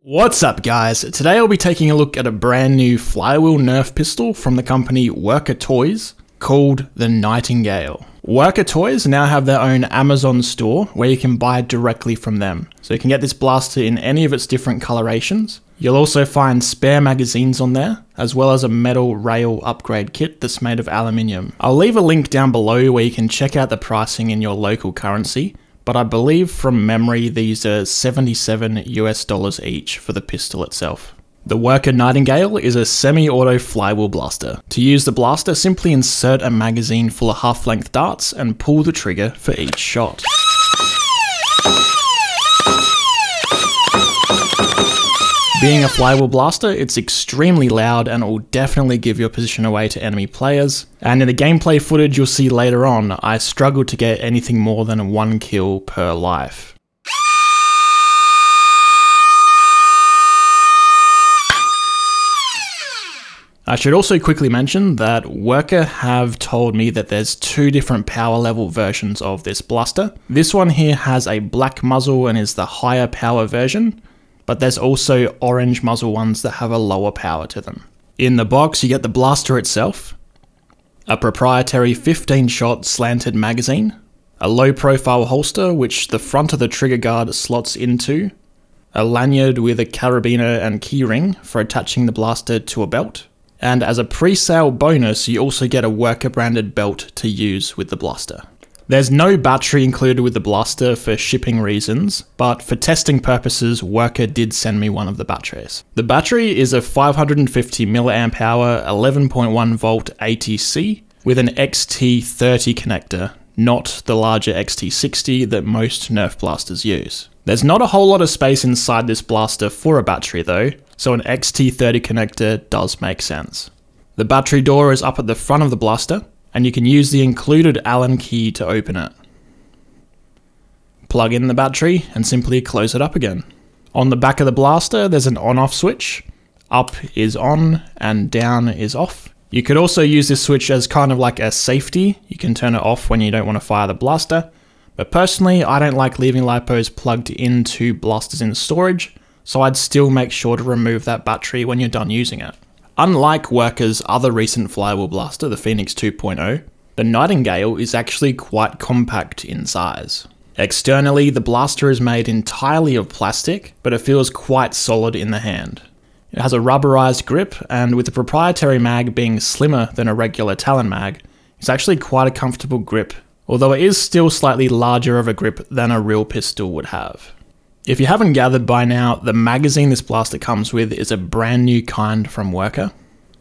What's up guys, today I'll be taking a look at a brand new Flywheel Nerf pistol from the company Worker Toys called the Nightingale. Worker Toys now have their own Amazon store where you can buy directly from them. So you can get this blaster in any of its different colorations. You'll also find spare magazines on there, as well as a metal rail upgrade kit that's made of aluminium. I'll leave a link down below where you can check out the pricing in your local currency, but I believe from memory these are $77 US each for the pistol itself. The Worker Nightingale is a semi-auto flywheel blaster. To use the blaster, simply insert a magazine full of half-length darts and pull the trigger for each shot. Being a flywheel blaster, it's extremely loud and will definitely give your position away to enemy players. And in the gameplay footage you'll see later on, I struggled to get anything more than 1 kill per life. I should also quickly mention that Worker have told me that there's 2 different power level versions of this blaster. This one here has a black muzzle and is the higher power version, but there's also orange muzzle ones that have a lower power to them. In the box you get the blaster itself, a proprietary 15-shot slanted magazine, a low profile holster which the front of the trigger guard slots into, a lanyard with a carabiner and keyring for attaching the blaster to a belt, and as a pre-sale bonus you also get a Worker branded belt to use with the blaster. There's no battery included with the blaster for shipping reasons, but for testing purposes Worker did send me one of the batteries. The battery is a 550 mAh 11.1 volt ATC with an XT30 connector, not the larger XT60 that most Nerf blasters use. There's not a whole lot of space inside this blaster for a battery though, so an XT30 connector does make sense. The battery door is up at the front of the blaster, and you can use the included Allen key to open it. Plug in the battery and simply close it up again. On the back of the blaster there's an on-off switch. Up is on and down is off. You could also use this switch as kind of like a safety. You can turn it off when you don't want to fire the blaster. But personally I don't like leaving LiPos plugged into blasters in storage, so I'd still make sure to remove that battery when you're done using it. Unlike Worker's other recent flywheel blaster, the Phoenix 2.0, the Nightingale is actually quite compact in size. Externally, the blaster is made entirely of plastic, but it feels quite solid in the hand. It has a rubberized grip, and with the proprietary mag being slimmer than a regular Talon mag, it's actually quite a comfortable grip, although it is still slightly larger of a grip than a real pistol would have. If you haven't gathered by now, the magazine this blaster comes with is a brand new kind from Worker.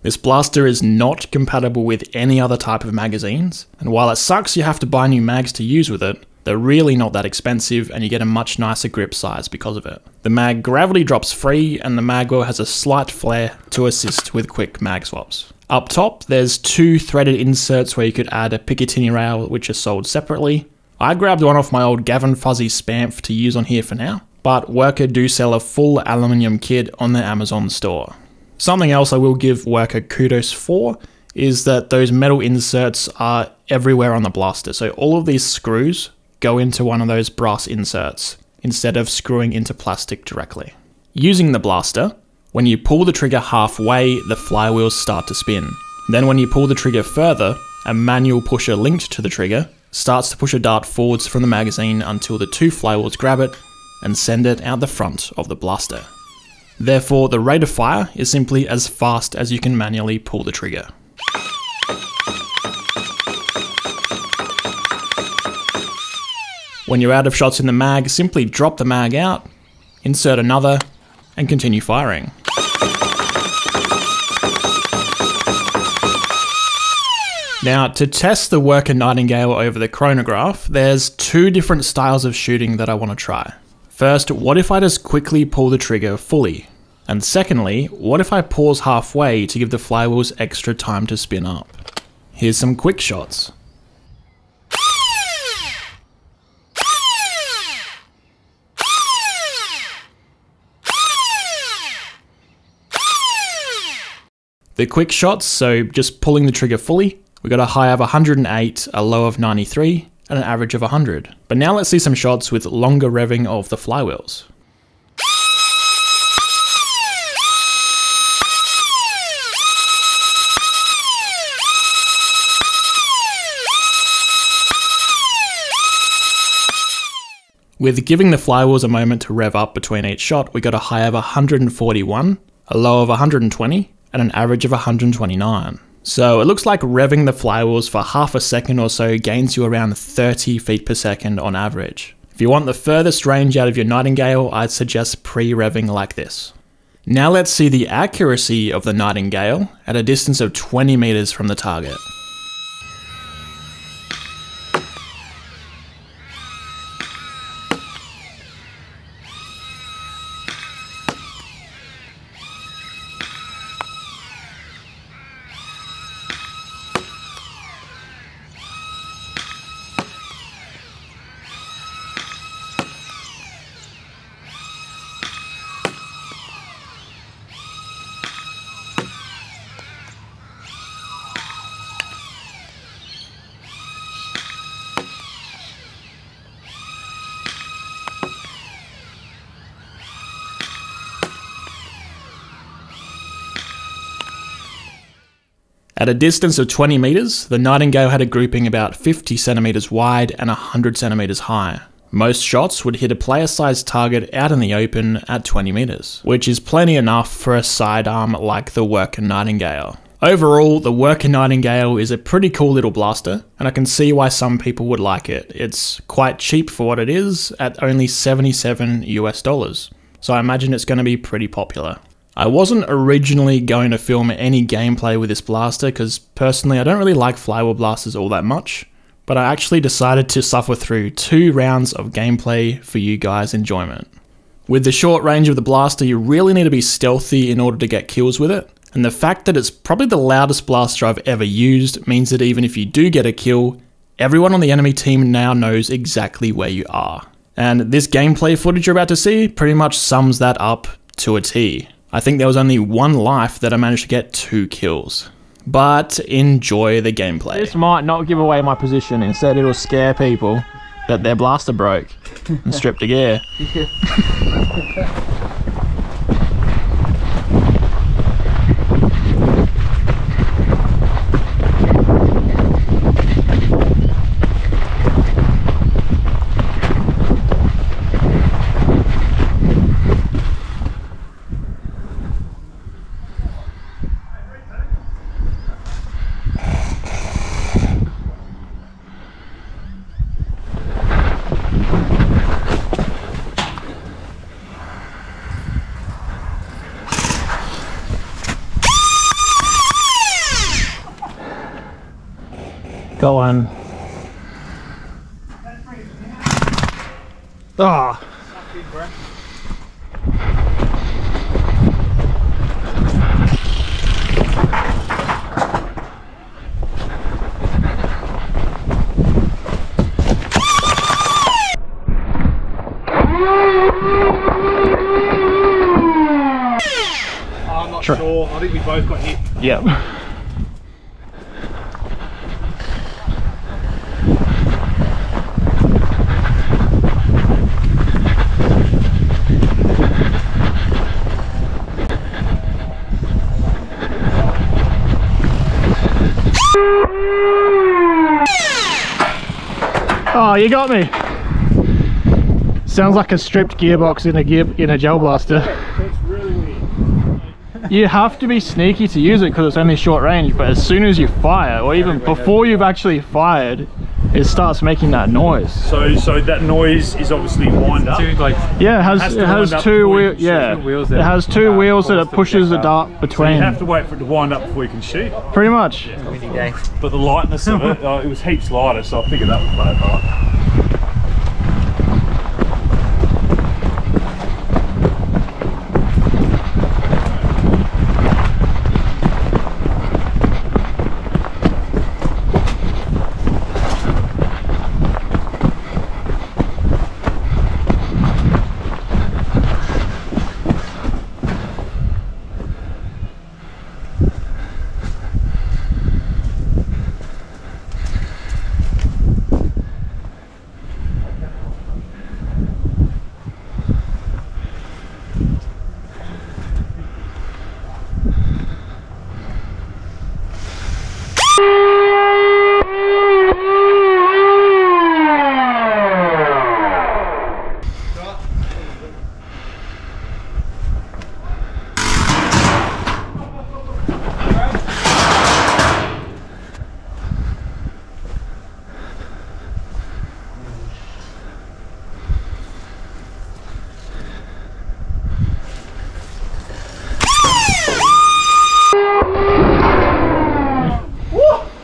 This blaster is not compatible with any other type of magazines, and while it sucks you have to buy new mags to use with it, they're really not that expensive and you get a much nicer grip size because of it. The mag gravity drops free and the magwell has a slight flare to assist with quick mag swaps. Up top there's 2 threaded inserts where you could add a Picatinny rail which are sold separately. I grabbed one off my old Gavin Fuzzy Spamf to use on here for now, but Worker do sell a full aluminium kit on their Amazon store. Something else I will give Worker kudos for is that those metal inserts are everywhere on the blaster, so all of these screws go into one of those brass inserts instead of screwing into plastic directly. Using the blaster, when you pull the trigger halfway, the flywheels start to spin. Then when you pull the trigger further, a manual pusher linked to the trigger starts to push a dart forwards from the magazine until the 2 flywheels grab it and send it out the front of the blaster. Therefore, the rate of fire is simply as fast as you can manually pull the trigger. When you're out of shots in the mag, simply drop the mag out, insert another, and continue firing. Now, to test the Worker Nightingale over the chronograph, there's 2 different styles of shooting that I want to try. First, what if I just quickly pull the trigger fully? And secondly, what if I pause halfway to give the flywheels extra time to spin up? Here's some quick shots. The quick shots, so just pulling the trigger fully, we got a high of 108, a low of 93, and an average of 100. But now let's see some shots with longer revving of the flywheels. With giving the flywheels a moment to rev up between each shot, we got a high of 141, a low of 120, and an average of 129. So it looks like revving the flywheels for half a second or so gains you around 30 feet per second on average. If you want the furthest range out of your Nightingale, I'd suggest pre-revving like this. Now let's see the accuracy of the Nightingale at a distance of 20 meters from the target. At a distance of 20 meters, the Nightingale had a grouping about 50 centimeters wide and 100 centimeters high. Most shots would hit a player-sized target out in the open at 20 meters, which is plenty enough for a sidearm like the Worker Nightingale. Overall, the Worker Nightingale is a pretty cool little blaster, and I can see why some people would like it. It's quite cheap for what it is, at only $77 US, so I imagine it's going to be pretty popular. I wasn't originally going to film any gameplay with this blaster because personally I don't really like flywheel blasters all that much, but I actually decided to suffer through 2 rounds of gameplay for you guys' enjoyment. With the short range of the blaster, you really need to be stealthy in order to get kills with it, and the fact that it's probably the loudest blaster I've ever used means that even if you do get a kill, everyone on the enemy team now knows exactly where you are. And this gameplay footage you're about to see pretty much sums that up to a T. I think there was only 1 life that I managed to get 2 kills. But enjoy the gameplay. This might not give away my position, instead it'll scare people that their blaster broke and stripped the gear. Go on. Ah. I'm not sure. I think we both got hit. Yep. Oh, you got me. Sounds like a stripped gearbox in a gel blaster. It's really weird. You have to be sneaky to use it because it's only short range, but as soon as you fire, or even before you've actually fired, it starts making that noise. So that noise is obviously wind up. Yeah, it has 2 wheels. Yeah, it has 2 wheels that it pushes the dart between. So you have to wait for it to wind up before you can shoot. Pretty much. Yeah. But the lightness of it, it was heaps lighter, so I figured that would play a part.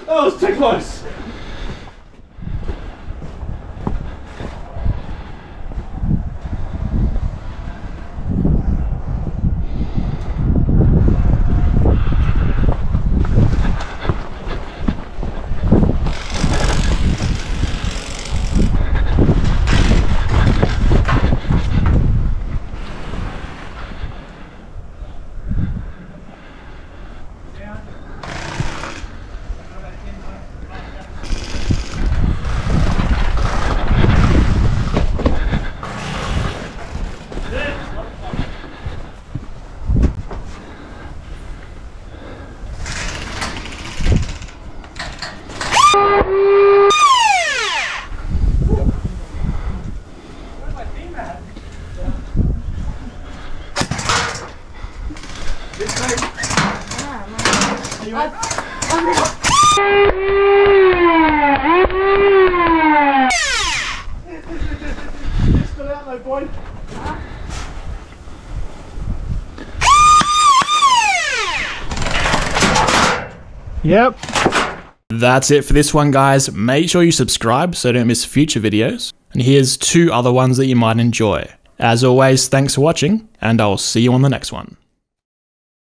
That was too close. Yep. That's it for this one, guys. Make sure you subscribe so don't miss future videos. And here's 2 other ones that you might enjoy. As always, thanks for watching, and I'll see you on the next one.